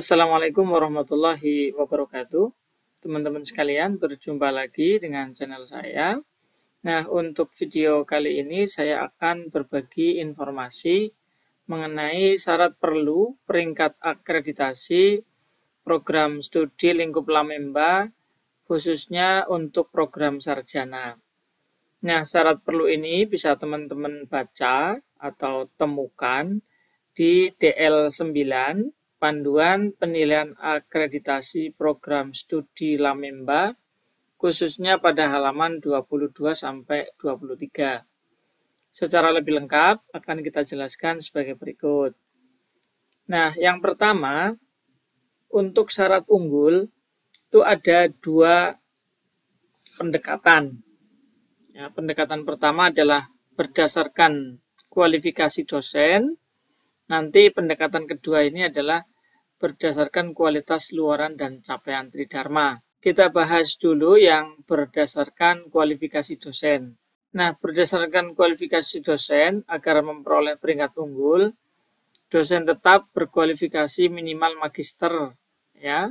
Assalamualaikum warahmatullahi wabarakatuh. Teman-teman sekalian, berjumpa lagi dengan channel saya. Nah, untuk video kali ini saya akan berbagi informasi mengenai syarat perlu peringkat akreditasi program studi lingkup Lamemba, khususnya untuk program sarjana. Nah, syarat perlu ini bisa teman-teman baca atau temukan di DL9, Panduan Penilaian Akreditasi Program Studi Lamemba, khususnya pada halaman 22-23. Secara lebih lengkap akan kita jelaskan sebagai berikut. Nah, yang pertama, untuk syarat unggul itu ada dua pendekatan. Ya, pendekatan pertama adalah berdasarkan kualifikasi dosen. Nanti pendekatan kedua ini adalah berdasarkan kualitas luaran dan capaian Tridharma. Kita bahas dulu yang berdasarkan kualifikasi dosen. Nah, berdasarkan kualifikasi dosen, agar memperoleh peringkat unggul, dosen tetap berkualifikasi minimal magister, ya,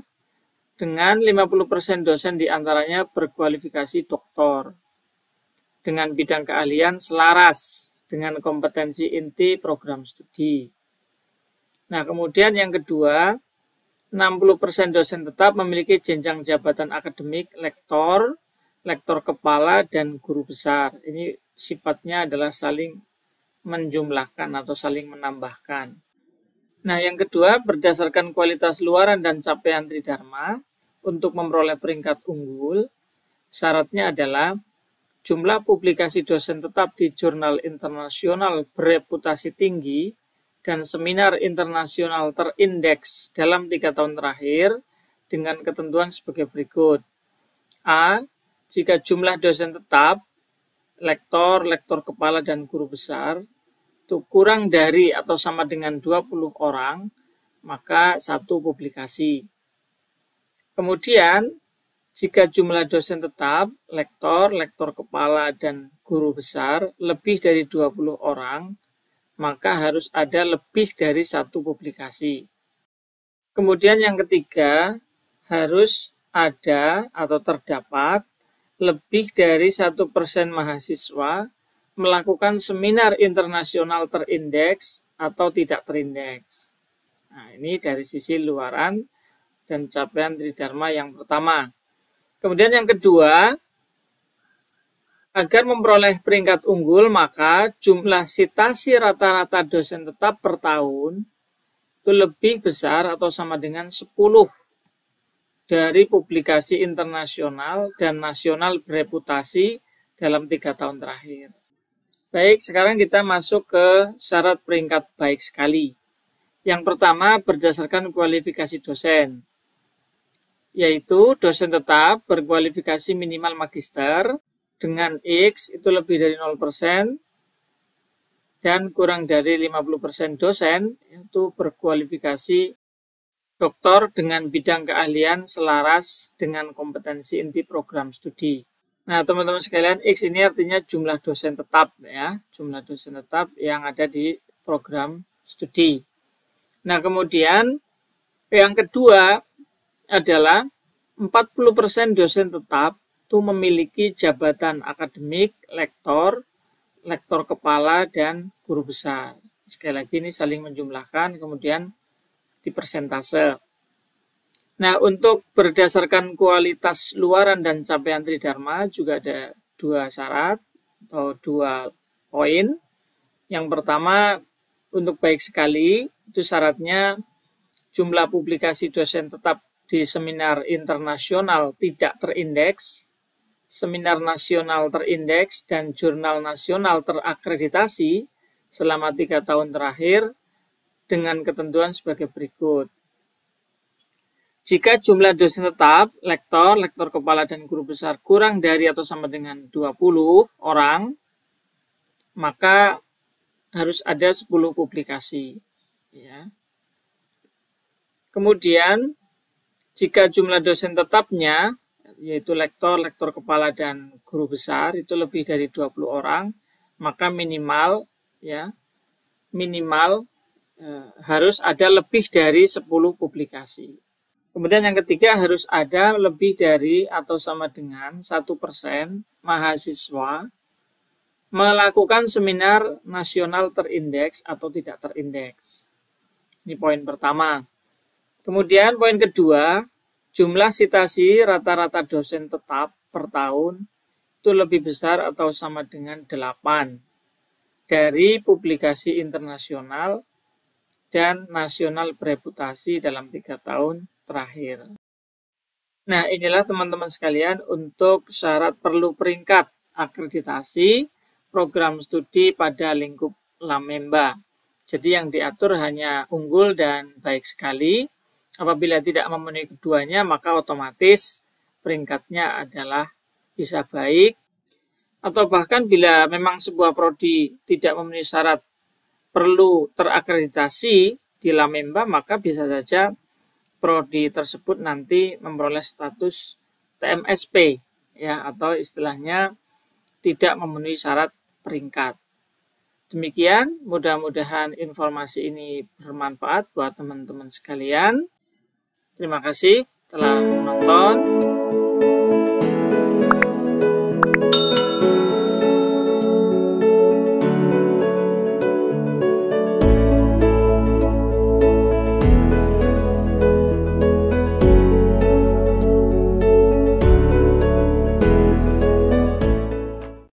dengan 50% dosen diantaranya berkualifikasi doktor, dengan bidang keahlian selaras dengan kompetensi inti program studi. Nah, kemudian yang kedua, 60% dosen tetap memiliki jenjang jabatan akademik lektor, lektor kepala, dan guru besar. Ini sifatnya adalah saling menjumlahkan atau saling menambahkan. Nah, yang kedua, berdasarkan kualitas luaran dan capaian Tridharma, untuk memperoleh peringkat unggul, syaratnya adalah jumlah publikasi dosen tetap di jurnal internasional bereputasi tinggi dan seminar internasional terindeks dalam 3 tahun terakhir dengan ketentuan sebagai berikut. A. Jika jumlah dosen tetap, lektor, lektor kepala, dan guru besar itu kurang dari atau sama dengan 20 orang, maka 1 publikasi. Kemudian, jika jumlah dosen tetap, lektor, lektor kepala, dan guru besar lebih dari 20 orang, maka harus ada lebih dari 1 publikasi. Kemudian yang ketiga, harus ada atau terdapat lebih dari 1% mahasiswa melakukan seminar internasional terindeks atau tidak terindeks. Nah, ini dari sisi luaran dan capaian Tridharma yang pertama. Kemudian yang kedua, agar memperoleh peringkat unggul, maka jumlah sitasi rata-rata dosen tetap per tahun itu lebih besar atau sama dengan 10 dari publikasi internasional dan nasional bereputasi dalam 3 tahun terakhir. Baik, sekarang kita masuk ke syarat peringkat baik sekali. Yang pertama, berdasarkan kualifikasi dosen, yaitu dosen tetap berkualifikasi minimal magister dengan X itu lebih dari 0% dan kurang dari 50% dosen itu berkualifikasi doktor dengan bidang keahlian selaras dengan kompetensi inti program studi. Nah, teman-teman sekalian, X ini artinya jumlah dosen tetap, ya, jumlah dosen tetap yang ada di program studi. Nah, kemudian yang kedua adalah 40% dosen tetap itu memiliki jabatan akademik, lektor, lektor kepala, dan guru besar. Sekali lagi ini saling menjumlahkan, kemudian di persentase. Nah, untuk berdasarkan kualitas luaran dan capaian Tridharma juga ada 2 syarat atau 2 poin. Yang pertama, untuk baik sekali, itu syaratnya jumlah publikasi dosen tetap di seminar internasional tidak terindeks, seminar nasional terindeks, dan jurnal nasional terakreditasi selama 3 tahun terakhir dengan ketentuan sebagai berikut. Jika jumlah dosen tetap, lektor, lektor kepala, dan guru besar kurang dari atau sama dengan 20 orang, maka harus ada 10 publikasi. Ya. Kemudian, jika jumlah dosen tetapnya, yaitu lektor, lektor kepala, dan guru besar itu lebih dari 20 orang, maka minimal harus ada lebih dari 10 publikasi. Kemudian yang ketiga, harus ada lebih dari atau sama dengan 1% mahasiswa melakukan seminar nasional terindeks atau tidak terindeks. Ini poin pertama. Kemudian poin kedua, jumlah sitasi rata-rata dosen tetap per tahun itu lebih besar atau sama dengan 8 dari publikasi internasional dan nasional bereputasi dalam 3 tahun terakhir. Nah, inilah teman-teman sekalian untuk syarat perlu peringkat akreditasi program studi pada lingkup Lamemba. Jadi yang diatur hanya unggul dan baik sekali. Apabila tidak memenuhi keduanya, maka otomatis peringkatnya adalah bisa baik. Atau bahkan bila memang sebuah prodi tidak memenuhi syarat perlu terakreditasi di Lamemba, maka bisa saja prodi tersebut nanti memperoleh status TMSP, ya, atau istilahnya tidak memenuhi syarat peringkat. Demikian, mudah-mudahan informasi ini bermanfaat buat teman-teman sekalian. Terima kasih telah menonton.